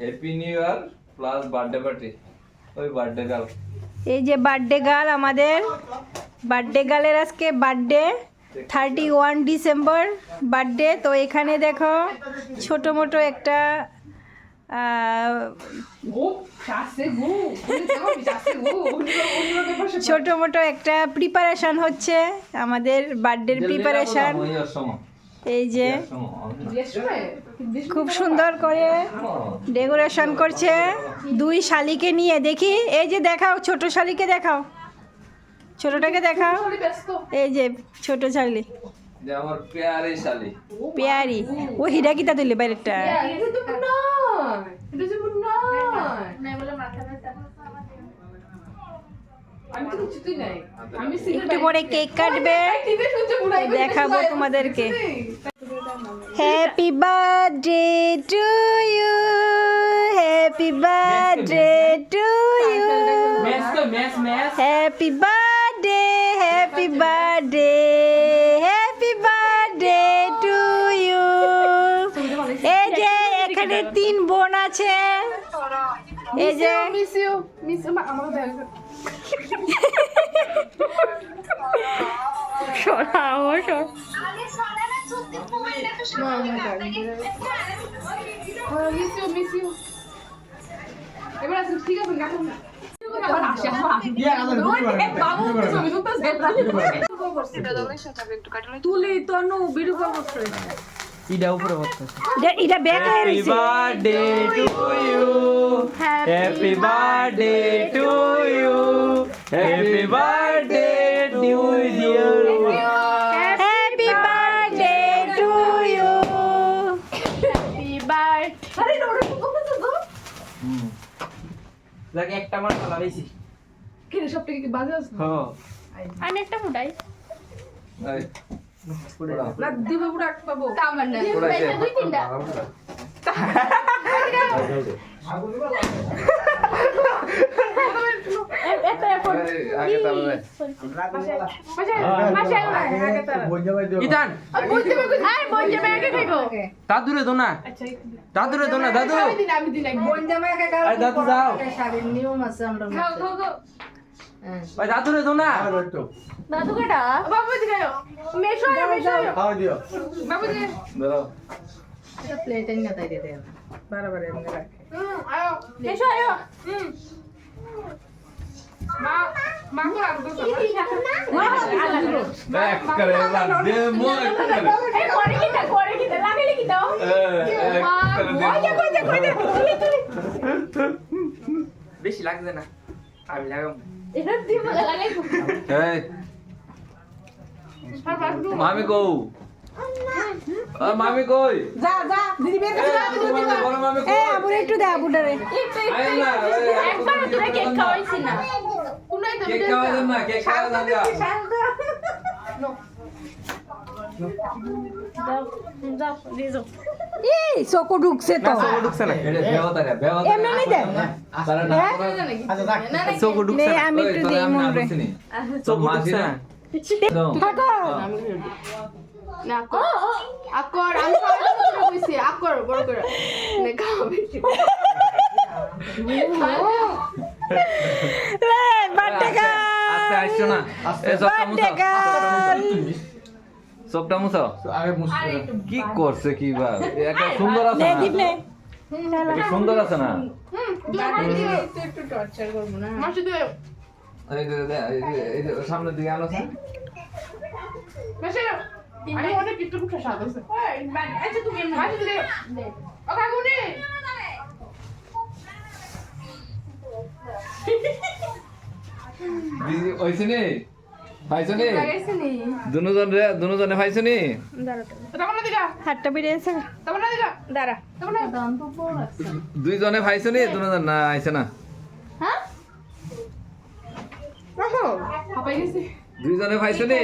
Happy new year plus birthday party. ওই birthday girl. এই যে বার্থডে গার্ল আমাদের, বার্থডে গার্লের আজকে বার্থডে 31 ডিসেম্বর বার্থডে। তো এখানে দেখো ছোট মোটো একটা ছোট মোটো একটা প্রিপারেশন হচ্ছে আমাদের বার্থডের প্রিপারেশন। এই যে খুব সুন্দর করে ডেকোরেশন করছে দুই শালিকে নিয়ে। দেখি এই যে দেখাও, ছোট শালিকে দেখাও, ছোটটাকে দেখাও। এই যে ছোট শালি, যে আমার পেয়ারি শালি, পেয়ারি। ও হিরা কিতা তুললে বাইরেটা। একটু পরে কেক কাটবে, দেখাবো তোমাদেরকে। Happy birthday to you, happy birthday to you, happy birthday, happy birthday, happy birthday to you. এই যে এখানে 3 বোন আছে। এই যে তুলি তনু ভিডিও কল করছে। এটা ব্যাক হয়ে হ্যাপি গেছে। Birthday to you, happy birthday to you, happy birthday to you, happy birthday to you, happy birthday. আরে নোরে করতেছ তো? লাগে একটা মার লাগাইছি। কি রে সবটা কি বাজে আছে? হ্যাঁ আমি একটা ফুটাই। এই না দিবে পুরো এক পাবো। কামার না। পড়াইছে। দুই তিনটা। এটা এখন এই, আগে তাহলে ইতান আর বলতে হবে আর বলতে হবে আগে খাইবো। দাদুরে দো না, আচ্ছা দাদুরে দো না, দাদু আমি দিন একদম। আরে দাদু যাও, খাও খাও খাও। ভাই দাদুরে দো না। দাদু কেডা? বাবু দিকে আয়। মেশো আয় মেশো আয়। বাবু দিকে। দাঁড়াও। আয়। মেশো আয়। মা মা কো আর দো। এক করে লাগ দে মোর করে। এই করে কিটা লাগাইলে কি দাও? এক করে দে। কই দে বেশি লাগবে না, আমি লাগাম। এটা দিব লাগাইবো। এই মামি কও, মামি কই? যা যা দিদি বের করে দাও। বড় মামি এ কই? আবুরে একটু দে আবুটারে। আয় না, একবার তোরা কেক খাওয়াইছি না। কোনাই তো কেক খাওয়া যাবে না, কেক খাওয়া যাবে না। যাও দিয়ে যাও। এই চকু ঢুকছে তো। চোখ ঢুকছে না, এটা বেওতা রে, বেওতা। এমনি নি দে। তারা না চোখ ঢুকছে নে না, আমি একটু দেই মনরে। চোখ ঢুকছে না। থাকো। না আকর আমি খাওয়াইতে কইছি আকর বড় করে নে খাও বেশি। লে বার্থডে আস্তে গার্ল, আইছো না। এই সবটা মুছো। Birthday girl. সবটা মুছো। কি করছে কি বা? একটা সুন্দর আছে নে না? দিব নে। একটা সুন্দর আছে না? একটু টর্চার করব না মাসি দে এই যে সামনের দিকে আনো না। মাসি আমি অনেক কিছু খুব স্বাদ আছে আচ্ছা তুমি মাসি দে ও কাকুনি দিদি ওইছনি? পাইছনি? লাগাইছি নি দুজনে পাইছনি? তখন না দিগা হাতটা বেরিয়ে আছে। তখন না দিগা দাঁড়া। তখন না দান তো বড় আছে দুইজনে পাইছনি? দুজন না আইছে না? হ্যাঁ রাখো হাপাই গেছি দুইজনে পাইছনি?